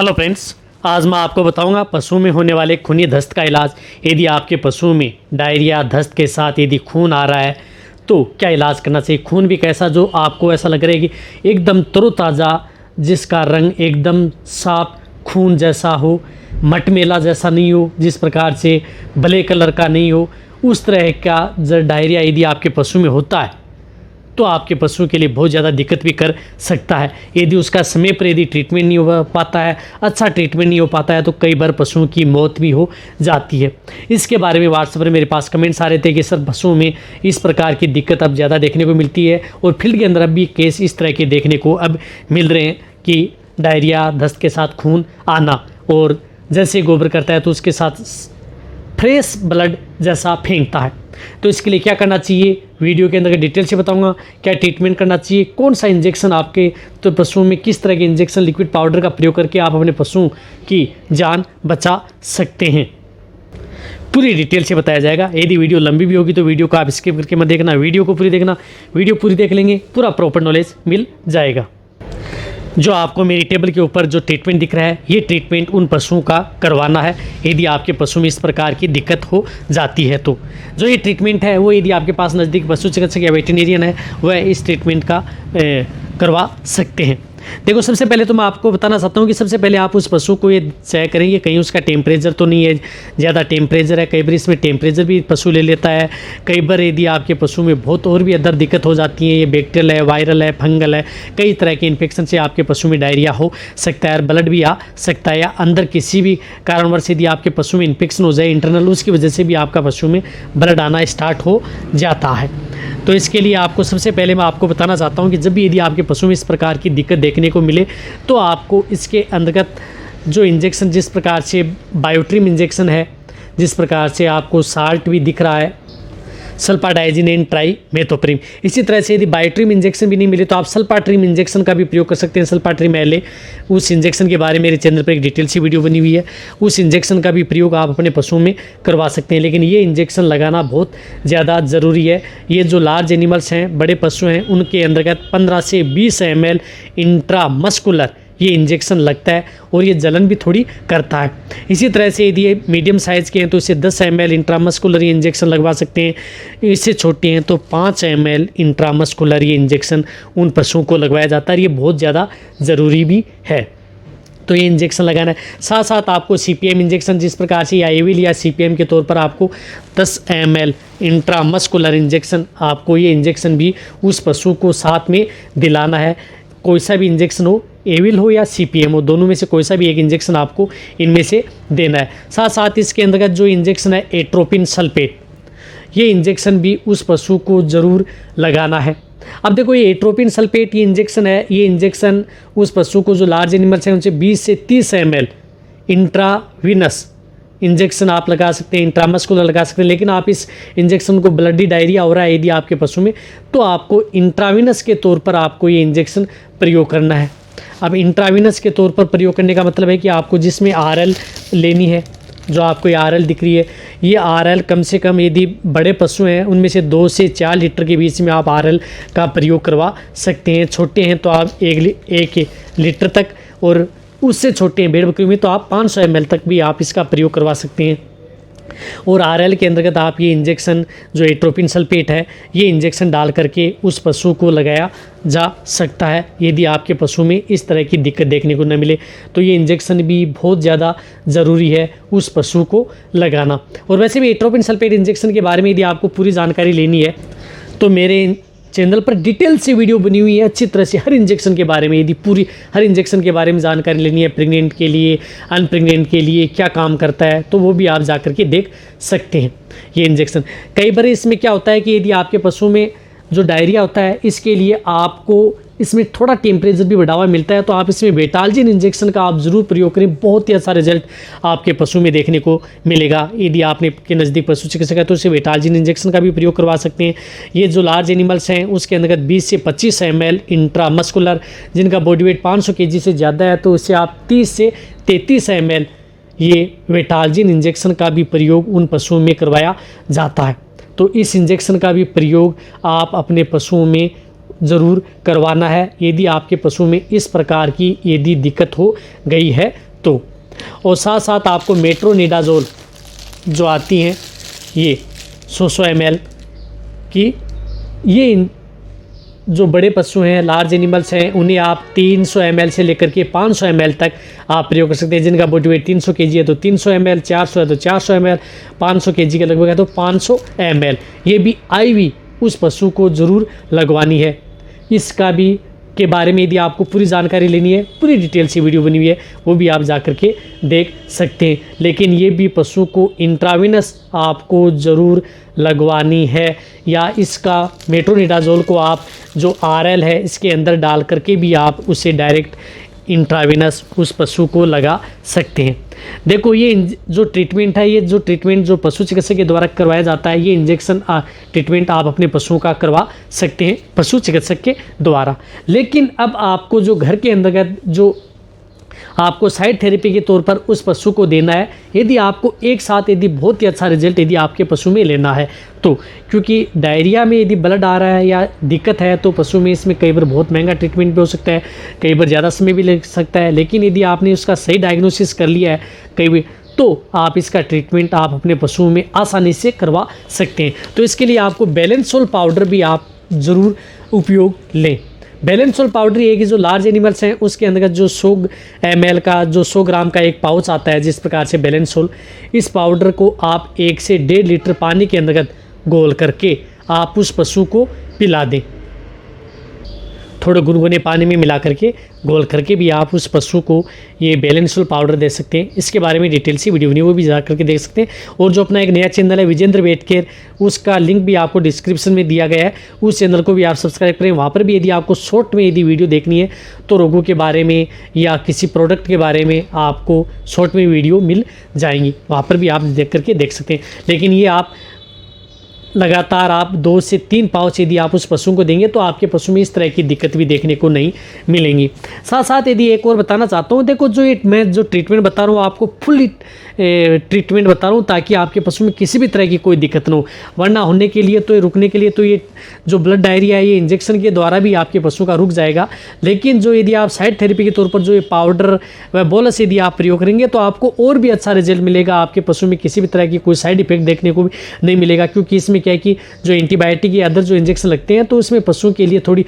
Hello friends, आज मैं आपको बताऊंगा पशु में होने वाले खूनी दस्त का इलाज। यदि आपके पशु में डायरिया दस्त के साथ यदि खून आ रहा है तो क्या इलाज करना चाहिए। खून भी कैसा जो आपको ऐसा लग रहा है कि एकदम तरोताज़ा, जिसका रंग एकदम साफ खून जैसा हो, मटमेला जैसा नहीं हो, जिस प्रकार से ब्लैक कलर का नहीं हो, उस तरह का डायरिया यदि आपके पशु में होता है तो आपके पशु के लिए बहुत ज़्यादा दिक्कत भी कर सकता है। यदि उसका समय पर यदि ट्रीटमेंट नहीं हो पाता है, अच्छा ट्रीटमेंट नहीं हो पाता है, तो कई बार पशुओं की मौत भी हो जाती है। इसके बारे में व्हाट्सएप पर मेरे पास कमेंट्स आ रहे थे कि सर पशुओं में इस प्रकार की दिक्कत अब ज़्यादा देखने को मिलती है और फील्ड के अंदर अब भी केस इस तरह के देखने को अब मिल रहे हैं कि डायरिया दस्त के साथ खून आना और जैसे गोबर करता है तो उसके साथ फ्रेश ब्लड जैसा फेंकता है। तो इसके लिए क्या करना चाहिए वीडियो के अंदर डिटेल से बताऊंगा। क्या ट्रीटमेंट करना चाहिए, कौन सा इंजेक्शन आपके तो पशुओं में किस तरह के इंजेक्शन लिक्विड पाउडर का प्रयोग करके आप अपने पशुओं की जान बचा सकते हैं, पूरी डिटेल से बताया जाएगा। यदि वीडियो लंबी भी होगी तो वीडियो को आप स्किप करके मत देखना, वीडियो को पूरी देखना। वीडियो पूरी देख लेंगे पूरा प्रॉपर नॉलेज मिल जाएगा। जो आपको मेरी टेबल के ऊपर जो ट्रीटमेंट दिख रहा है, ये ट्रीटमेंट उन पशुओं का करवाना है यदि आपके पशु में इस प्रकार की दिक्कत हो जाती है। तो जो ये ट्रीटमेंट है वो यदि आपके पास नज़दीक पशु चिकित्सक या वेटेरियन है वह इस ट्रीटमेंट का करवा सकते हैं। देखो, सबसे पहले तो मैं आपको बताना चाहता हूँ कि सबसे पहले आप उस पशु को ये चेक करेंगे कहीं उसका टेम्परेचर तो नहीं है, ज़्यादा टेम्परेचर है। कई बार इसमें टेम्परेचर भी पशु ले लेता है। कई बार यदि आपके पशु में बहुत और भी अदर दिक्कत हो जाती है, ये बैक्टीरियल है, वायरल है, फंगल है, कई तरह के इन्फेक्शन से आपके पशु में डायरिया हो सकता है और ब्लड भी आ सकता है, या अंदर किसी भी कारणवश यदि आपके पशु में इन्फेक्शन हो जाए इंटरनल, उसकी वजह से भी आपका पशु में ब्लड आना स्टार्ट हो जाता है। तो इसके लिए आपको सबसे पहले मैं आपको बताना चाहता हूँ कि जब भी यदि आपके पशु में इस प्रकार की दिक्कत देखने को मिले तो आपको इसके अंतर्गत जो इंजेक्शन, जिस प्रकार से बायोट्रिम इंजेक्शन है, जिस प्रकार से आपको साल्ट भी दिख रहा है, सल्फाडाइजिन एंड ट्राइमेथोप्रिम, इसी तरह से यदि बायोट्रिम इंजेक्शन भी नहीं मिले तो आप सल्फाट्रिम इंजेक्शन का भी प्रयोग कर सकते हैं। सल्फाट्रिम एल, उस इंजेक्शन के बारे में मेरे चैनल पर एक डिटेल सी वीडियो बनी हुई है, उस इंजेक्शन का भी प्रयोग आप अपने पशुओं में करवा सकते हैं। लेकिन ये इंजेक्शन लगाना बहुत ज़्यादा ज़रूरी है। ये जो लार्ज एनिमल्स हैं, बड़े पशु हैं, उनके अंतर्गत 15 से 20 ml इंट्रामस्कुलर ये इंजेक्शन लगता है और ये जलन भी थोड़ी करता है। इसी तरह से यदि ये मीडियम साइज़ के हैं तो इसे 10 ml इंट्रामस्कुलर ये इंजेक्शन लगवा सकते हैं। इससे छोटे हैं तो 5 ml इंट्रामस्कुलर ये इंजेक्शन उन पशुओं को लगवाया जाता है। ये बहुत ज़्यादा ज़रूरी भी है, तो ये इंजेक्शन लगाना है। साथ साथ आपको CPM इंजेक्शन, जिस प्रकार से या एविल या CPM के तौर पर आपको 10 ml इंट्रामस्कुलर इंजेक्शन, आपको ये इंजेक्शन भी उस पशु को साथ में दिलाना है। कोई सा भी इंजेक्शन हो, एविल हो या CPM हो, दोनों में से कोई सा भी एक इंजेक्शन आपको इनमें से देना है। साथ साथ इसके अंतर्गत जो इंजेक्शन है एट्रोपिन सल्फेट, ये इंजेक्शन भी उस पशु को ज़रूर लगाना है। अब देखो, ये एट्रोपिन सल्फेट ये इंजेक्शन है, ये इंजेक्शन उस पशु को जो लार्ज एनिमल्स हैं उनसे 20 से 30 ml इंट्रावीनस इंजेक्शन आप लगा सकते हैं, इंट्रामस्कुलर लगा सकते हैं। लेकिन आप इस इंजेक्शन को ब्लडी डायरिया हो रहा है यदि आपके पशु में, तो आपको इंट्रावीनस के तौर पर आपको ये इंजेक्शन प्रयोग करना है। अब इंट्रावीनस के तौर पर प्रयोग करने का मतलब है कि आपको जिसमें RL लेनी है, जो आपको ये RL दिख रही है, ये RL कम से कम यदि बड़े पशु हैं उनमें से 2 से 4 लीटर के बीच में आप RL का प्रयोग करवा सकते हैं। छोटे हैं तो आप 1 लीटर तक, और उससे छोटे हैं भेड़ बकरी में तो आप 500 ml तक भी आप इसका प्रयोग करवा सकते हैं। और RL के अंतर्गत आप ये इंजेक्शन जो एट्रोपिन सल्फेट है, ये इंजेक्शन डाल करके उस पशु को लगाया जा सकता है। यदि आपके पशु में इस तरह की दिक्कत देखने को न मिले तो ये इंजेक्शन भी बहुत ज़्यादा ज़रूरी है उस पशु को लगाना। और वैसे भी एट्रोपिन सल्फेट इंजेक्शन के बारे में यदि आपको पूरी जानकारी लेनी है तो मेरे चैनल पर डिटेल से वीडियो बनी हुई है अच्छी तरह से हर इंजेक्शन के बारे में। यदि पूरी हर इंजेक्शन के बारे में जानकारी लेनी है, प्रेग्नेंट के लिए, अनप्रेग्नेंट के लिए क्या काम करता है, तो वो भी आप जा कर के देख सकते हैं। ये इंजेक्शन कई बार इसमें क्या होता है कि यदि आपके पशु में जो डायरिया होता है, इसके लिए आपको इसमें थोड़ा टेम्परेचर भी बढ़ावा मिलता है, तो आप इसमें बेटालजिन इंजेक्शन का आप ज़रूर प्रयोग करें। बहुत ही अच्छा रिजल्ट आपके पशु में देखने को मिलेगा। यदि आपने के नज़दीक पशु चिकित्सक है तो उससे बेटालजिन इंजेक्शन का भी प्रयोग करवा सकते हैं। ये जो लार्ज एनिमल्स हैं उसके अंतर्गत 20 से 25 ml इंट्रामस्कुलर, जिनका बॉडी वेट 500 kg से ज़्यादा है तो उससे आप 30 से 33 ml ये बेटालजिन इंजेक्शन का भी प्रयोग उन पशुओं में करवाया जाता है। तो इस इंजेक्शन का भी प्रयोग आप अपने पशुओं में ज़रूर करवाना है यदि आपके पशु में इस प्रकार की यदि दिक्कत हो गई है तो और साथ साथ आपको मेट्रोनिडाज़ोल जो आती हैं ये 100 ml की, ये जो बड़े पशु हैं, लार्ज एनिमल्स हैं, उन्हें आप 300 ml से लेकर के 500 ml तक आप प्रयोग कर सकते हैं। जिनका बॉडी वेट 300 kg है तो 300 ml, 400 है तो 400 ml, 500 kg के लगभग है तो 500 ml। ये भी IV उस पशु को ज़रूर लगवानी है। इसका भी के बारे में यदि आपको पूरी जानकारी लेनी है, पूरी डिटेल से वीडियो बनी हुई है, वो भी आप जा कर के देख सकते हैं। लेकिन ये भी पशु को इंट्रावेनस आपको ज़रूर लगवानी है, या इसका मेट्रोनिडाज़ोल को आप जो RL है इसके अंदर डाल करके भी आप उसे डायरेक्ट इंट्रावेनस उस पशु को लगा सकते हैं। देखो ये जो ट्रीटमेंट है, ये जो ट्रीटमेंट जो पशु चिकित्सक के द्वारा करवाया जाता है, ये इंजेक्शन ट्रीटमेंट आप अपने पशुओं का करवा सकते हैं पशु चिकित्सक के द्वारा। लेकिन अब आपको जो घर के अंतर्गत जो आपको साइड थेरेपी के तौर पर उस पशु को देना है, यदि आपको एक साथ यदि बहुत ही अच्छा रिजल्ट यदि आपके पशु में लेना है तो, क्योंकि डायरिया में यदि ब्लड आ रहा है या दिक्कत है तो पशु में इसमें कई बार बहुत महंगा ट्रीटमेंट भी हो सकता है, कई बार ज़्यादा समय भी लग सकता है। लेकिन यदि आपने उसका सही डायग्नोसिस कर लिया है कई बार, तो आप इसका ट्रीटमेंट आप अपने पशुओं में आसानी से करवा सकते हैं। तो इसके लिए आपको बैलेंसोल पाउडर भी आप ज़रूर उपयोग लें। बैलेंसोल पाउडर ये कि जो लार्ज एनिमल्स हैं उसके अंतर्गत जो 100 ml का जो 100 ग्राम का एक पाउच आता है, जिस प्रकार से बैलेंसोल, इस पाउडर को आप 1 से 1.5 लीटर पानी के अंतर्गत घोल करके आप उस पशु को पिला दें। थोड़े गुनगुने पानी में मिला करके घोल करके भी आप उस पशु को ये बैलेंसोल पाउडर दे सकते हैं। इसके बारे में डिटेल से वीडियो बनी वो भी जा करके देख सकते हैं। और जो अपना एक नया चैनल है विजेंद्र वेट केयर, उसका लिंक भी आपको डिस्क्रिप्शन में दिया गया है, उस चैनल को भी आप सब्सक्राइब करें। वहाँ पर भी यदि आपको शॉर्ट में यदि वीडियो देखनी है तो रोगों के बारे में या किसी प्रोडक्ट के बारे में आपको शॉर्ट में वीडियो मिल जाएंगी, वहाँ पर भी आप देख करके देख सकते हैं। लेकिन ये आप लगातार आप 2 से 3 पाउच यदि आप उस पशु को देंगे तो आपके पशु में इस तरह की दिक्कत भी देखने को नहीं मिलेंगी। साथ साथ यदि एक और बताना चाहता हूँ, देखो जो मैं जो ट्रीटमेंट बता रहा हूँ आपको फुल ट्रीटमेंट बता रहा हूँ ताकि आपके पशु में किसी भी तरह की कोई दिक्कत ना हो। वरना होने के लिए तो रुकने के लिए तो ये जो ब्लड डायरिया है ये इंजेक्शन के द्वारा भी आपके पशु का रुक जाएगा। लेकिन जो यदि आप साइड थेरेपी के तौर पर जो ये पाउडर व बोलस यदि आप प्रयोग करेंगे तो आपको और भी अच्छा रिजल्ट मिलेगा। आपके पशु में किसी भी तरह की कोई साइड इफेक्ट देखने को भी नहीं मिलेगा, क्योंकि इसमें क्या है कि जो एंटीबायोटिक या अदर जो इंजेक्शन लगते हैं तो उसमें पशुओं के लिए थोड़ी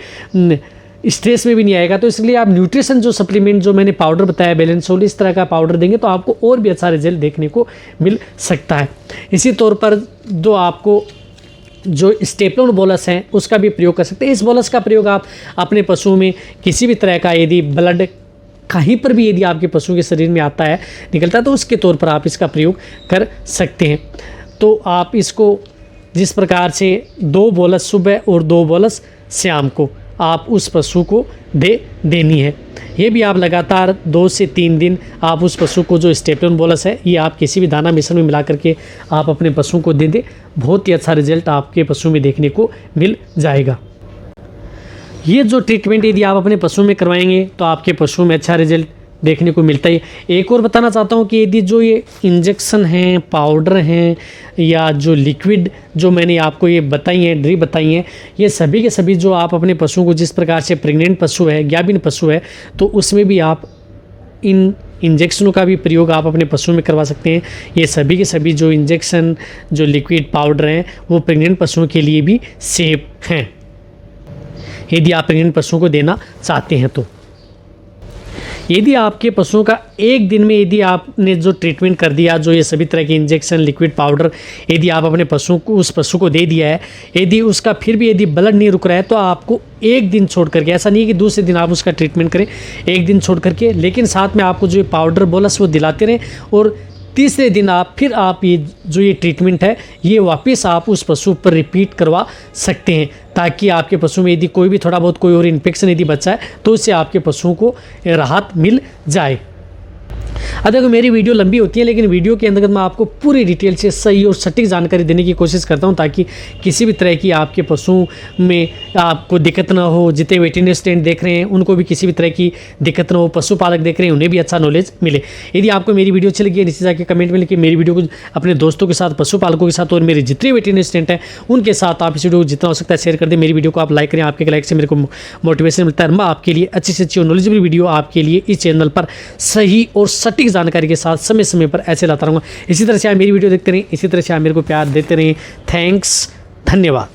स्ट्रेस में भी नहीं आएगा। तो इसलिए आप न्यूट्रिशन जो सप्लीमेंट जो मैंने पाउडर बताया बैलेंसोल, इस तरह का पाउडर देंगे तो आपको और भी अच्छा रिजल्ट देखने को मिल सकता है। इसी तौर पर जो आपको जो स्टेपलोन बोलस हैं उसका भी प्रयोग कर सकते हैं। इस बोलस का प्रयोग आप अपने पशुओं में किसी भी तरह का यदि ब्लड कहीं पर भी यदि आपके पशु के शरीर में आता है निकलता है तो उसके तौर पर आप इसका प्रयोग कर सकते हैं। तो आप इसको जिस प्रकार से 2 बोलस सुबह और 2 बोलस शाम को आप उस पशु को देनी है। ये भी आप लगातार 2 से 3 दिन आप उस पशु को जो स्टेपलोन बोलस है ये आप किसी भी दाना मिश्रण में मिला करके आप अपने पशु को दे दें, बहुत ही अच्छा रिजल्ट आपके पशु में देखने को मिल जाएगा। ये जो ट्रीटमेंट यदि आप अपने पशु में करवाएंगे तो आपके पशु में अच्छा रिजल्ट देखने को मिलता है। एक और बताना चाहता हूँ कि यदि जो ये इंजेक्शन हैं, पाउडर हैं या जो लिक्विड जो मैंने आपको ये बताई हैं, ड्रिप बताई हैं, ये सभी के सभी जो आप अपने पशुओं को जिस प्रकार से प्रेग्नेंट पशु है, ज्ञाबिन पशु है, तो उसमें भी आप इन इंजेक्शनों का भी प्रयोग आप अपने पशुओं में करवा सकते हैं। ये सभी के सभी जो इंजेक्शन जो लिक्विड पाउडर हैं वो प्रेग्नेंट पशुओं के लिए भी सेफ हैं यदि आप प्रेग्नेंट पशुओं को देना चाहते हैं तो। यदि आपके पशुओं का एक दिन में यदि आपने जो ट्रीटमेंट कर दिया, जो ये सभी तरह के इंजेक्शन लिक्विड पाउडर यदि आप अपने पशु को उस पशु को दे दिया है, यदि उसका फिर भी यदि ब्लड नहीं रुक रहा है तो आपको एक दिन छोड़ करके, ऐसा नहीं है कि दूसरे दिन आप उसका ट्रीटमेंट करें, एक दिन छोड़ करके, लेकिन साथ में आपको जो ये पाउडर बोलस वो दिलाते रहें और तीसरे दिन आप फिर आप ये जो ये ट्रीटमेंट है ये वापस आप उस पशु पर रिपीट करवा सकते हैं, ताकि आपके पशु में यदि कोई भी थोड़ा बहुत कोई और इन्फेक्शन यदि बचा है तो उससे आपके पशुओं को राहत मिल जाए। देखो मेरी वीडियो लंबी होती है, लेकिन वीडियो के अंतर्गत मैं आपको पूरी डिटेल से सही और सटीक जानकारी देने की कोशिश करता हूं, ताकि किसी भी तरह की आपके पशुओं में आपको दिक्कत ना हो। जितने वेटरनरी स्टैंड देख रहे हैं उनको भी किसी भी तरह की दिक्कत ना हो, पशुपालक देख रहे हैं उन्हें भी अच्छा नॉलेज मिले। यदि आपको मेरी वीडियो अच्छी लगी है, नीचे जाकर कमेंट में लिखिए। मेरी वीडियो को अपने दोस्तों के साथ, पशुपालकों के साथ और मेरे जितने वेटरनरी स्टैंड हैं उनके साथ आप इस वीडियो को जितना हो सकता है शेयर कर दें। मेरी वीडियो को आप लाइक करें, आपके लाइक से मेरे को मोटिवेशन मिलता है। मैं आपके लिए अच्छी से अच्छी और नॉलेजेबल वीडियो आपके लिए इस चैनल पर सही और सटीक जानकारी के साथ समय समय पर ऐसे लाता रहूँगा। इसी तरह से आप मेरी वीडियो देखते रहें, इसी तरह से आप मेरे को प्यार देते रहें। थैंक्स, धन्यवाद।